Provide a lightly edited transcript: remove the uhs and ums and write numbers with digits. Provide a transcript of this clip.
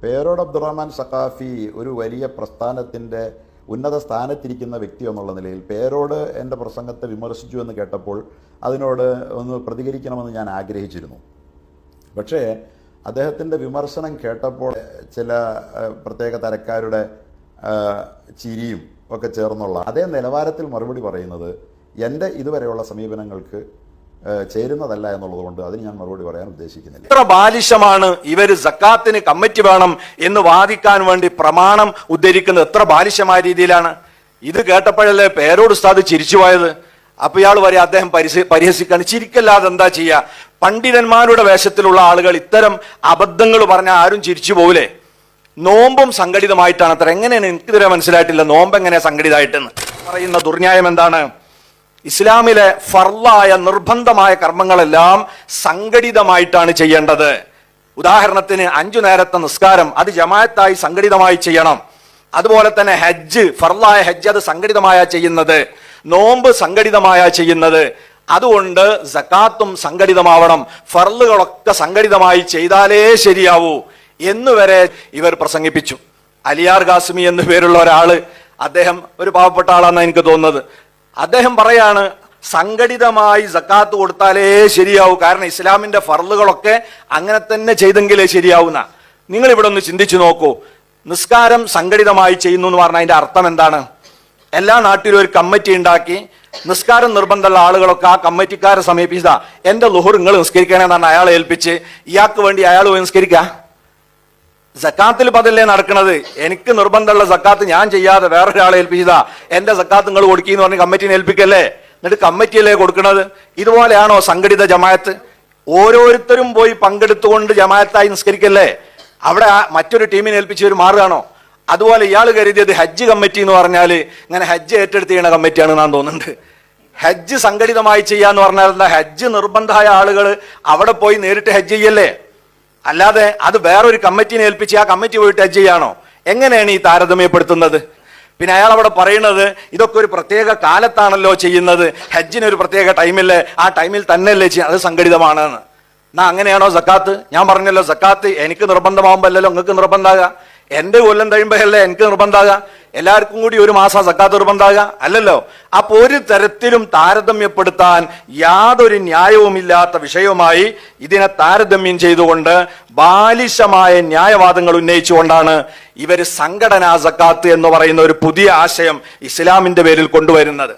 പേരോട് അബ്ദുറഹ്മാൻ സഖാഫി ഒരു വലിയ പ്രസ്ഥാനത്തിൻ്റെ ഉന്നത സ്ഥാനത്തിരിക്കുന്ന വ്യക്തി എന്നുള്ള നിലയിൽ പേരോട് എൻ്റെ പ്രസംഗത്തെ വിമർശിച്ചു എന്ന് കേട്ടപ്പോൾ അതിനോട് ഒന്ന് പ്രതികരിക്കണമെന്ന് ഞാൻ ആഗ്രഹിച്ചിരുന്നു. പക്ഷേ അദ്ദേഹത്തിൻ്റെ വിമർശനം കേട്ടപ്പോൾ ചില പ്രത്യേക തരക്കാരുടെ ചിരിയും ഒക്കെ ചേർന്നുള്ള അതേ നിലവാരത്തിൽ മറുപടി പറയുന്നത് എൻ്റെ ഇതുവരെയുള്ള സമീപനങ്ങൾക്ക് ചേരുന്നതല്ല എന്നുള്ളത് കൊണ്ട് അതിന് ഞാൻ മറുപടി പറയാൻ ഉദ്ദേശിക്കുന്നില്ല. എത്ര ബാലിശമാണ് ഇവർ സക്കാത്തിന് കമ്മിറ്റി വേണം എന്ന് വാദിക്കാൻ വേണ്ടി പ്രമാണം ഉദ്ധരിക്കുന്നത്, എത്ര ബാലിശമായ രീതിയിലാണ്. ഇത് കേട്ടപ്പോഴല്ലേ പേരോട് ഉസ്താദ് ചിരിച്ചു പോയത്. അപ്പൊ ഇയാൾ പറയാം അദ്ദേഹം പരിഹസിക്കാണ്. ചിരിക്കല്ലാതെ എന്താ ചെയ്യുക? പണ്ഡിതന്മാരുടെ വേഷത്തിലുള്ള ആളുകൾ ഇത്തരം അബദ്ധങ്ങൾ പറഞ്ഞാൽ ആരും ചിരിച്ചു പോവില്ലേ? നോമ്പും സംഘടിതമായിട്ടാണ് അത്ര. എങ്ങനെയാണ് എനിക്കിതുവരെ മനസ്സിലായിട്ടില്ല നോമ്പ് എങ്ങനെ സംഘടിതമായിട്ടെന്ന് പറയുന്ന ദുർന്യായം എന്താണ്? ഇസ്ലാമിലെ ഫർളായ നിർബന്ധമായ കർമ്മങ്ങളെല്ലാം സംഘടിതമായിട്ടാണ് ചെയ്യേണ്ടത്. ഉദാഹരണത്തിന് 5 നേരത്തെ നിസ്കാരം അത് ജമാഅത്തായി സംഘടിതമായി ചെയ്യണം. അതുപോലെ തന്നെ ഹജ്ജ്, ഫർളായ ഹജ്ജ് അത് സംഘടിതമായ ചെയ്യുന്നത്, നോമ്പ് സംഘടിതമായ ചെയ്യുന്നത്. അതുകൊണ്ട് സക്കാത്തും സംഘടിതമാവണം, ഫർളുകളൊക്കെ സംഘടിതമായി ചെയ്താലേ ശരിയാവൂ എന്നുവരെ ഇവർ പ്രസംഗിപ്പിച്ചു. അലിയാർ ഖാസിമി എന്നു പേരുള്ള ഒരാള്, അദ്ദേഹം ഒരു പാവപ്പെട്ട ആളാണെന്ന് എനിക്ക് തോന്നുന്നത്. അദ്ദേഹം പറയാണ് സംഘടിതമായി സക്കാത്ത് കൊടുത്താലേ ശരിയാവൂ, കാരണം ഇസ്ലാമിന്റെ ഫർളുകളൊക്കെ അങ്ങനെ തന്നെ ചെയ്തെങ്കിലേ ശരിയാവുന്ന. നിങ്ങൾ ഇവിടെ ഒന്ന് ചിന്തിച്ചു നോക്കൂ. നിസ്കാരം സംഘടിതമായി ചെയ്യുന്നു എന്ന് പറഞ്ഞാൽ അതിന്റെ അർത്ഥം എന്താണ്? എല്ലാ നാട്ടിലും ഒരു കമ്മിറ്റി ഉണ്ടാക്കി നിസ്കാരം നിർബന്ധമുള്ള ആളുകളൊക്കെ ആ കമ്മിറ്റിക്കാരെ സമീപിച്ചതാ എന്റെ ളുഹുർ നിങ്ങൾ നിസ്കരിക്കണമെന്നാണ് അയാളെ ഏൽപ്പിച്ച് ഇയാൾക്ക് വേണ്ടി അയാൾ പോയി നിസ്കരിക്കുക. സക്കാത്തിൽ പതല്ലേ നടക്കുന്നത്. എനിക്ക് നിർബന്ധമുള്ള സക്കാത്ത് ഞാൻ ചെയ്യാതെ വേറൊരാളെ ഏൽപ്പിച്ചതാ എന്റെ സക്കാത്ത് നിങ്ങൾ കൊടുക്കിന്ന് പറഞ്ഞ് കമ്മിറ്റിനെ ഏൽപ്പിക്കല്ലേ, എന്നിട്ട് കമ്മിറ്റിയല്ലേ കൊടുക്കുന്നത്. ഇതുപോലെയാണോ സംഘടിത ജമാഅത്ത്? ഓരോരുത്തരും പോയി പങ്കെടുത്തുകൊണ്ട് ജമാഅത്തായി നിസ്കരിക്കല്ലേ, അവിടെ മറ്റൊരു ടീമിനെ ഏൽപ്പിച്ച് ഒരു മാറുകയാണോ? അതുപോലെ ഇയാൾ കരുതിയത് ഹജ്ജ് കമ്മിറ്റി എന്ന് പറഞ്ഞാൽ ഇങ്ങനെ ഹജ്ജ് ഏറ്റെടുത്ത് ചെയ്യുന്ന കമ്മിറ്റിയാണ് ഞാൻ തോന്നുന്നുണ്ട്. ഹജ്ജ് സംഘടിതമായി ചെയ്യാന്ന് പറഞ്ഞാൽ എന്താ? ഹജ്ജ് നിർബന്ധമായ ആളുകൾ അവിടെ പോയി നേരിട്ട് ഹജ്ജ് ചെയ്യല്ലേ, അല്ലാതെ അത് വേറൊരു കമ്മിറ്റിനെ ഏൽപ്പിച്ച് ആ കമ്മിറ്റി പോയിട്ട് ഹജ്ജ് ചെയ്യാണോ? എങ്ങനെയാണ് ഈ താരതമ്യപ്പെടുത്തുന്നത്? പിന്നെ അയാൾ അവിടെ പറയുന്നത് ഇതൊക്കെ ഒരു പ്രത്യേക കാലത്താണല്ലോ ചെയ്യുന്നത്, ഹജ്ജിന് ഒരു പ്രത്യേക ടൈമില്ലേ, ആ ടൈമിൽ തന്നെയല്ലേ ചെയ്യുക, അത് സംഘടിതമാണെന്ന്. എന്നാ അങ്ങനെയാണോ സക്കാത്ത്? ഞാൻ പറഞ്ഞല്ലോ സക്കാത്ത് എനിക്ക് നിർബന്ധമാകുമ്പല്ലോ നിങ്ങൾക്ക് നിർബന്ധമാകുക, എന്റെ കൊല്ലം കഴിയുമ്പോഴല്ലേ എനിക്ക് നിർബന്ധമാകുക, എല്ലാവർക്കും കൂടി ഒരു മാസം സക്കാത്ത് നിർബന്ധമാകുക അല്ലല്ലോ. അപ്പൊ ഒരു തരത്തിലും താരതമ്യപ്പെടുത്താൻ യാതൊരു ന്യായവുമില്ലാത്ത വിഷയവുമായി ഇതിനെ താരതമ്യം ചെയ്തുകൊണ്ട് ബാലിശമായ ന്യായവാദങ്ങൾ ഉന്നയിച്ചുകൊണ്ടാണ് ഇവർ സംഘടനാ സക്കാത്ത് എന്ന് പറയുന്ന ഒരു പുതിയ ആശയം ഇസ്ലാമിന്റെ പേരിൽ കൊണ്ടുവരുന്നത്.